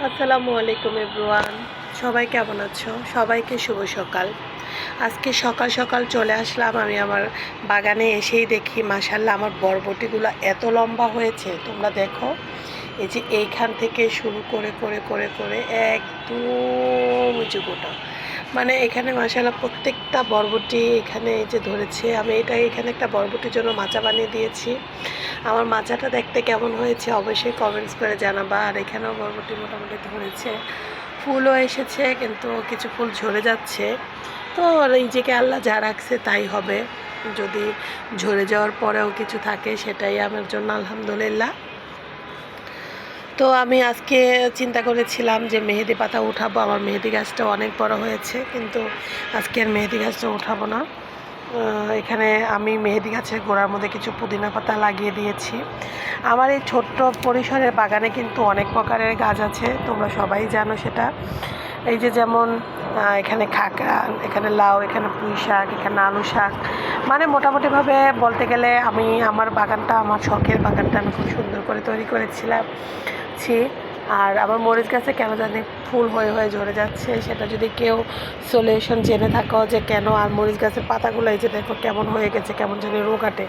আসসালামু আলাইকুম এভরিওয়ান, সবাই কেমন আছো? সবাইকে শুভ সকাল। আজকে সকাল সকাল চলে আসলাম আমি আমার বাগানে। এসেই দেখি মাশাআল্লাহ আমার বরবটিগুলো এত লম্বা হয়েছে, তোমরা দেখো। এই যে এইখান থেকে শুরু করে করে করে করে একদম উঁচু গোটা, মানে এখানে মাশাআল্লাহ প্রত্যেকটা বরবটি এখানে এই যে ধরেছে। আমি এখানে একটা বরবটির জন্য মাচা বানিয়ে দিয়েছি। আমার মাচাটা দেখতে কেমন হয়েছে অবশ্যই কমেন্টস করে জানাবা। আর এখানেও বরবটি মোটামুটি ধরেছে, ফুলও এসেছে, কিন্তু কিছু ফুল ঝরে যাচ্ছে। তো নিজেকে আল্লাহ যা রাখছে তাই হবে। যদি ঝরে যাওয়ার পরেও কিছু থাকে সেটাই আমার জন্য আলহামদুলিল্লাহ। তো আমি আজকে চিন্তা করেছিলাম যে মেহেদি পাতা উঠাবো। আমার মেহেদি গাছটা অনেক বড় হয়েছে, কিন্তু আজকে আর মেহেদি গাছটা উঠাবো না। এখানে আমি মেহেদি গাছের গোড়ার মধ্যে কিছু পুদিনা পাতা লাগিয়ে দিয়েছি। আমার এই ছোট্ট পরিসরের বাগানে কিন্তু অনেক প্রকারের গাছ আছে, তোমরা সবাই জানো সেটা। এই যে যেমন এখানে খাকরা, এখানে লাউ, এখানে পুঁই শাক, এখানে আলু শাক, মানে মোটামুটিভাবে বলতে গেলে আমি আমার বাগানটা, আমার শখের বাগানটা আমি খুব সুন্দর করে তৈরি করেছিলাম। আর আমার মরিচ গাছে কেন জানি ফুল হয়ে হয়ে ঝরে যাচ্ছে, সেটা যদি কেউ সলিউশন জেনে থাকো যে কেন। আর মরিচ গাছের পাতাগুলো এই যে দেখো কেমন হয়ে গেছে, কেমন জানি রোগাটে।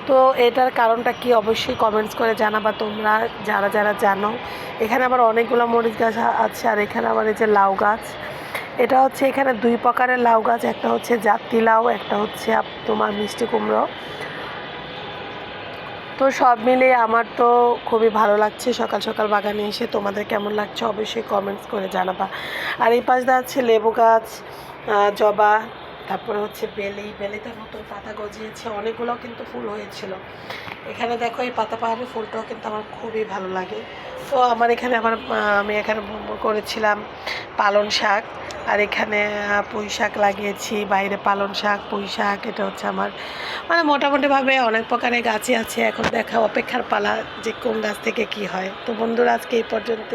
তো এটার কারণটা কি অবশ্যই কমেন্টস করে জানাবা তোমরা, যারা যারা জানো। এখানে আবার অনেকগুলো মরিচ গাছ আছে। আর এখানে আবার এই যে লাউ গাছ, এটা হচ্ছে এখানে দুই প্রকারের লাউ গাছ, একটা হচ্ছে জাতি লাউ, একটা হচ্ছে তোমার মিষ্টি কুমড়ো। তো সব মিলিয়ে আমার তো খুবই ভালো লাগছে সকাল সকাল বাগানে এসে। তোমাদের কেমন লাগছে অবশ্যই কমেন্টস করে জানাবা। আর এই পাশ দিয়ে আছে লেবু গাছ, জবা, তারপরে হচ্ছে বেলিতে নতুন পাতা গজিয়েছে, অনেকগুলো কিন্তু ফুল হয়েছিল। এখানে দেখো এই পাতা পাহাড়ের ফুলটাও কিন্তু আমার খুবই ভালো লাগে। তো আমার এখানে আমি এখানে করেছিলাম পালং শাক। আর এখানে পুঁই শাক লাগিয়েছি, বাইরে পালং শাক, পুঁই শাক, এটা হচ্ছে আমার, মানে মোটামুটিভাবে অনেক প্রকারের গাছই আছে। এখন দেখা অপেক্ষার পালা যে কোন গাছ থেকে কি হয়। তো বন্ধুরা আজকে এই পর্যন্ত।